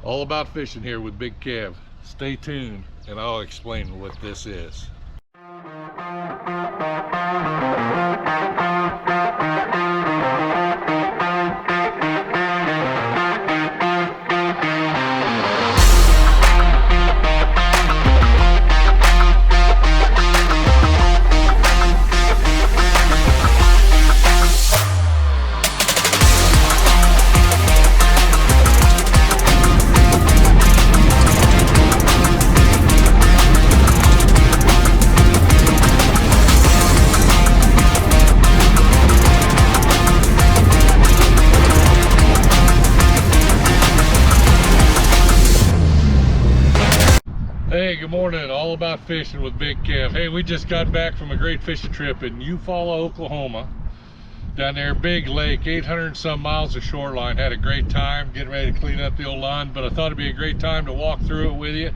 All about fishing here with Big Kev. Stay tuned and I'll explain what this is. Hey, good morning. All about fishing with Big Kev. Hey, we just got back from a great fishing trip in Eufaula, Oklahoma. Down there, big lake, 800 and some miles of shoreline. Had a great time getting ready to clean up the old line, but I thought it'd be a great time to walk through it with you,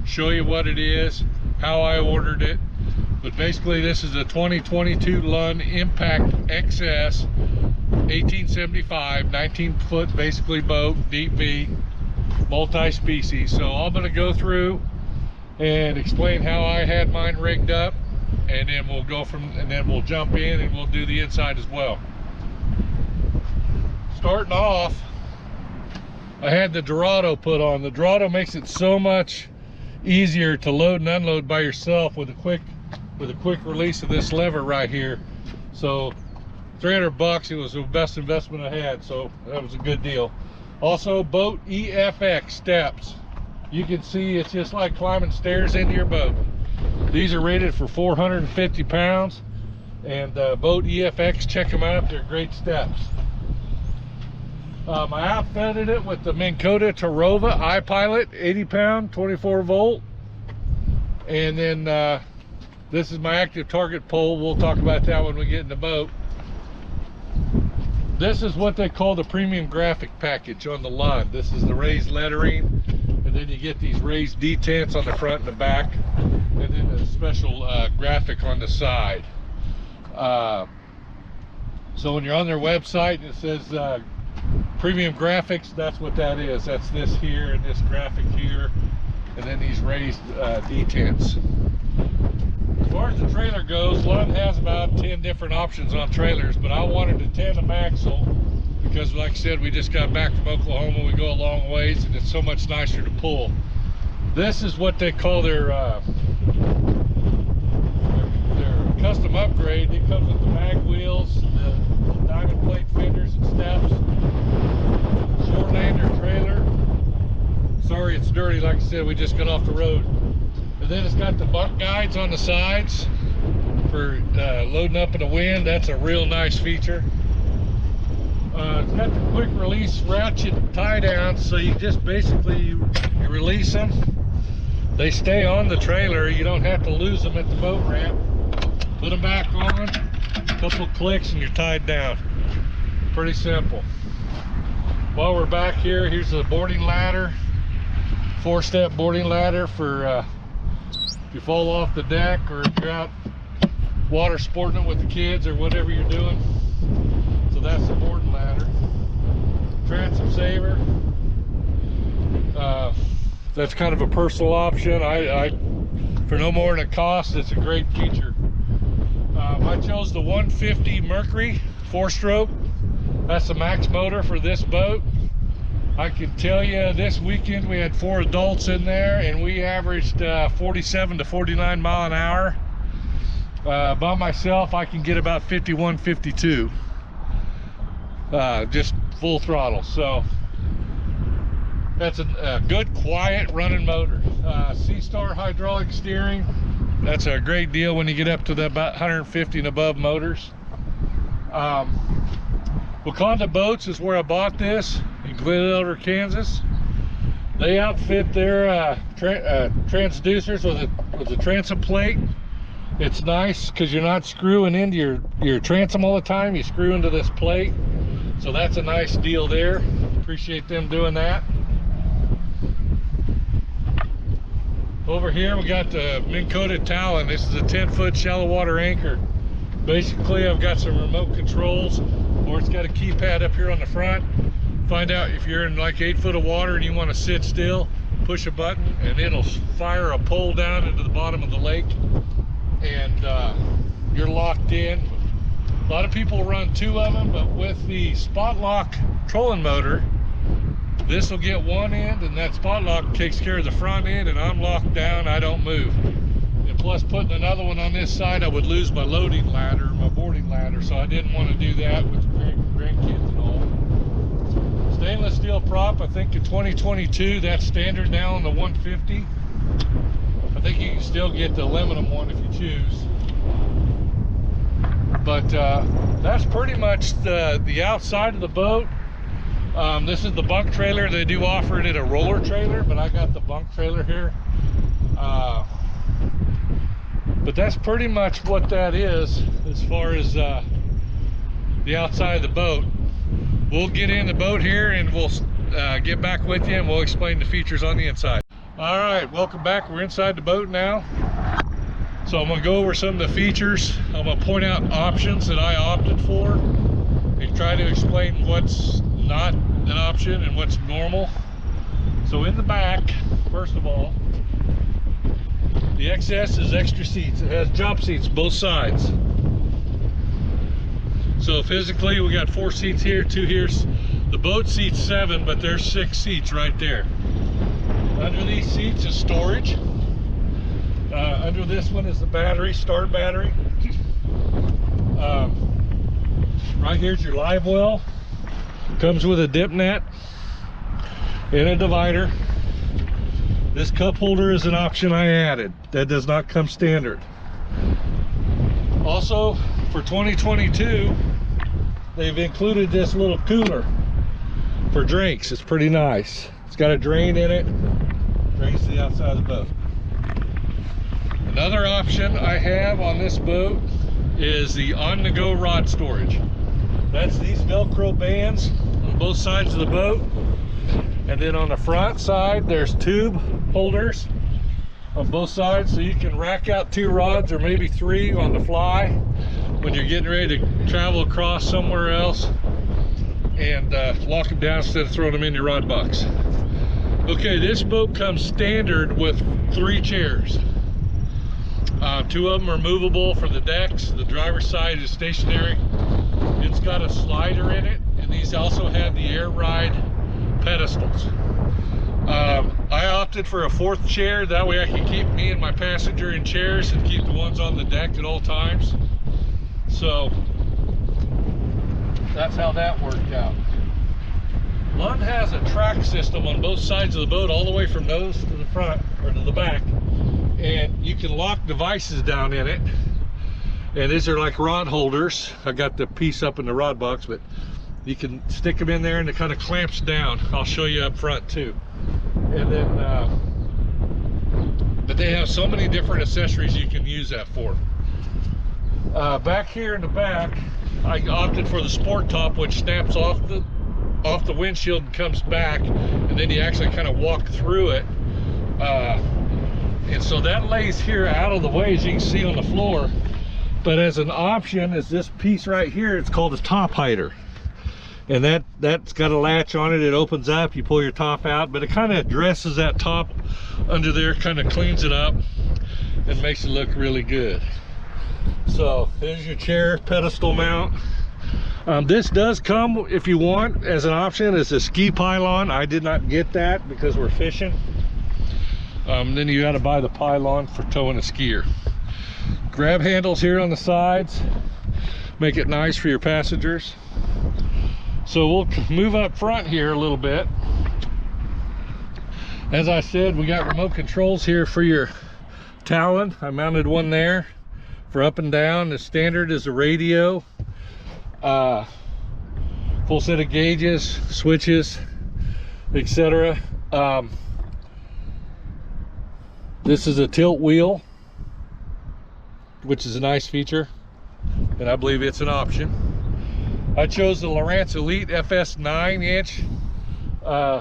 show you what it is, how I ordered it. But basically, this is a 2022 Lund Impact XS 1875, 19-foot basically boat, deep V, multi-species. So I'm going to go through and explain how I had mine rigged up, and then we'll jump in and we'll do the inside as well. Starting off, I had the Dorado put on. The Dorado makes it so much easier to load and unload by yourself with a quick release of this lever right here. So $300, it was the best investment I had, so that was a good deal. Also, boat EFX steps. You can see it's just like climbing stairs into your boat. These are rated for 450 pounds, and boat EFX, check them out, they're great steps. I outfitted it with the Minn Kota Tarova iPilot, 80 pound, 24 volt. And then this is my active target pole. We'll talk about that when we get in the boat. This is what they call the premium graphic package on the Lund. This is the raised lettering, and then you get these raised detents on the front and the back, and then a special graphic on the side. So when you're on their website and it says premium graphics, that's what that is. That's this here and this graphic here, and then these raised detents. As far as the trailer goes, Lund has about 10 different options on trailers, but I wanted a tandem axle because, like I said, we just got back from Oklahoma. We go a long ways and it's so much nicer to pull. This is what they call their custom upgrade. It comes with the mag wheels, the diamond plate fenders and steps, Shorelander trailer. Sorry it's dirty, like I said, we just got off the road. And then it's got the buck guides on the sides for loading up in the wind. That's a real nice feature. It's got the quick release ratchet tie down, so you just basically you release them. They stay on the trailer. You don't have to lose them at the boat ramp. Put them back on, a couple clicks and you're tied down. Pretty simple. While we're back here, here's the boarding ladder. 4-step boarding ladder for if you fall off the deck or if you're out water sporting it with the kids or whatever you're doing. So that's the boarding ladder. Transom saver. That's kind of a personal option. For no more than a cost, it's a great feature. I chose the 150 Mercury 4-stroke. That's the max motor for this boat. I can tell you this weekend we had 4 adults in there and we averaged 47 to 49 mile an hour. By myself, I can get about 51, 52. Just full throttle. So that's a good, quiet running motor. C-Star hydraulic steering. That's a great deal when you get up to the about 150 and above motors. Wakanda Boats is where I bought this in Glen Elder, Kansas. They outfit their transducers with a transom plate. It's nice because you're not screwing into your transom all the time. You screw into this plate. So that's a nice deal there. Appreciate them doing that. Over here we got the Minn Kota Talon. This is a 10-foot shallow water anchor. Basically I've got some remote controls, or it's got a keypad up here on the front. Find out if you're in like 8 foot of water and you want to sit still, push a button and it'll fire a pole down into the bottom of the lake, and you're locked in. A lot of people run 2 of them, but with the spot lock trolling motor, this will get one end, and that spot lock takes care of the front end, and I'm locked down, I don't move. And plus, putting another one on this side, I would lose my loading ladder, my boarding ladder, so I didn't want to do that with grandkids and all. Stainless steel prop, I think in 2022, that's standard now on the 150. I think you can still get the aluminum one if you choose. But that's pretty much the outside of the boat. This is the bunk trailer. They do offer it in a roller trailer, but I got the bunk trailer here. But that's pretty much what that is as far as the outside of the boat. We'll get in the boat here and we'll get back with you and we'll explain the features on the inside. All right, welcome back. We're inside the boat now. So I'm gonna go over some of the features. I'm gonna point out options that I opted for and try to explain what's not an option and what's normal. So in the back, first of all, the XS is extra seats. It has jump seats both sides. So physically we got 4 seats here, 2 here. The boat seats 7, but there's 6 seats right there. Under these seats is storage. Under this one is the battery, start battery. Right here's your live well. Comes with a dip net and a divider. This cup holder is an option I added. That does not come standard. Also, for 2022, they've included this little cooler for drinks. It's pretty nice. It's got a drain in it. Drains to the outside of the boat. Another option I have on this boat is the on-the-go rod storage. That's these Velcro bands on both sides of the boat. And then on the front side, there's tube holders on both sides, so you can rack out 2 rods or maybe 3 on the fly when you're getting ready to travel across somewhere else, and lock them down instead of throwing them in your rod box. Okay, this boat comes standard with 3 chairs. 2 of them are movable for the decks. The driver's side is stationary. It's got a slider in it, and these also have the air ride pedestals. I opted for a 4th chair, that way I can keep me and my passenger in chairs and keep the ones on the deck at all times. So that's how that worked out. Lund has a track system on both sides of the boat, all the way from nose to the front or to the back, and you can lock devices down in it. And these are like rod holders. I got the piece up in the rod box, but you can stick them in there and it kind of clamps down. I'll show you up front too. And then but they have so many different accessories you can use that for. Back here in the back, I opted for the sport top, which snaps off the windshield and comes back, and then you actually kind of walk through it. And so that lays here out of the way, as you can see on the floor. But as an option is this piece right here. It's called a top hider, and that's got a latch on it. It opens up, you pull your top out, but it kind of dresses that top under there, kind of cleans it up and makes it look really good. So there's your chair pedestal mount. This does come, if you want, as an option, as a ski pylon. I did not get that because we're fishing. Then you got to buy the pylon for towing a skier. Grab handles here on the sides, make it nice for your passengers. So we'll move up front here a little bit. As I said, we got remote controls here for your Talon. I mounted one there for up and down. The standard is a radio, full set of gauges, switches, etc. This is a tilt wheel, which is a nice feature, and I believe it's an option. I chose the Lowrance Elite FS 9-inch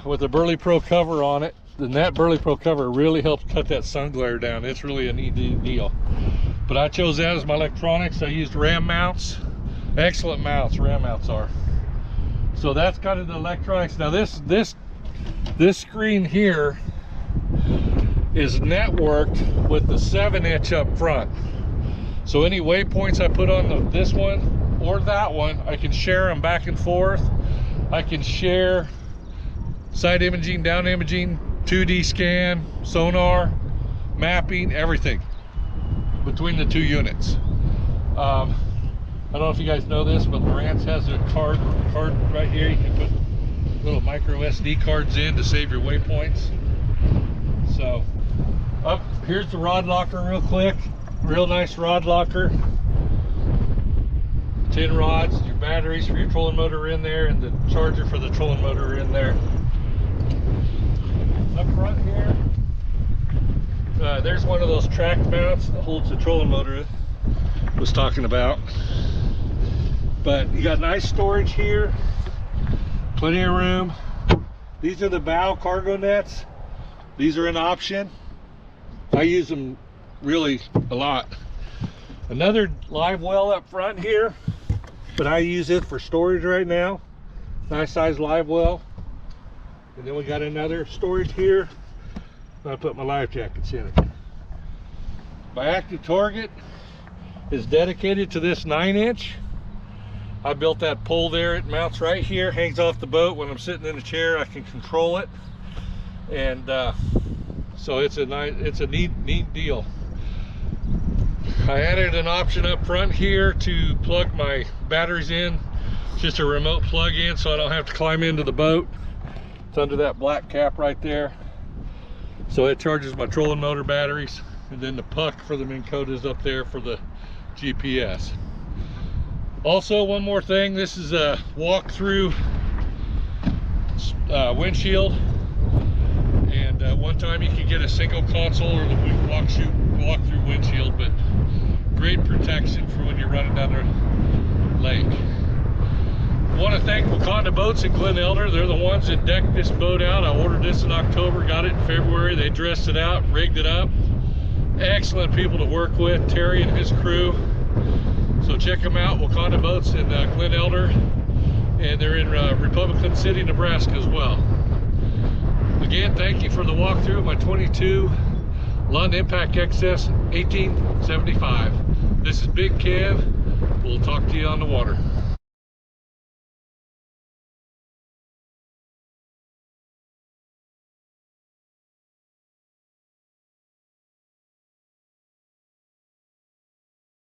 with a Burley Pro cover on it, and that Burley Pro cover really helps cut that sun glare down. It's really a neat deal. But I chose that as my electronics. I used ram mounts. Excellent mounts, ram mounts are. So that's kind of the electronics. Now this screen here is networked with the 7-inch up front. So any waypoints I put on this one or that one, I can share them back and forth. I can share side imaging, down imaging, 2D scan, sonar, mapping, everything between the two units. I don't know if you guys know this, but Lowrance has a card right here. You can put little micro SD cards in to save your waypoints. So here's the rod locker real quick. Real nice rod locker. 10 rods, your batteries for your trolling motor in there, and the charger for the trolling motor in there. Up front here, there's one of those track mounts that holds the trolling motor I was talking about. But you got nice storage here, plenty of room. These are the bow cargo nets. These are an option. I use them really a lot. Another live well up front here, but I use it for storage right now. Nice size live well. And then we got another storage here. I put my life jackets in it. My active target is dedicated to this 9-inch. I built that pole there. It mounts right here, hangs off the boat. When I'm sitting in a chair, I can control it. And so it's a neat deal. I added an option up front here to plug my batteries in. Just a remote plug-in, so I don't have to climb into the boat. It's under that black cap right there. So it charges my trolling motor batteries, and then the puck for the Minn Kota is up there for the GPS. Also, one more thing, this is a walk-through windshield, and one time you can get a single console or the walk-through windshield, but great protection for when you're running down the lake. I want to thank Wakanda Boats in Glen Elder. They're the ones that decked this boat out. I ordered this in October, got it in February. They dressed it out, rigged it up. Excellent people to work with, Terry and his crew. So check them out, Wakanda Boats in Glen Elder. And they're in Republican City, Nebraska as well. Again, thank you for the walkthrough of my 22 Lund Impact XS 1875. This is Big Kev. We'll talk to you on the water.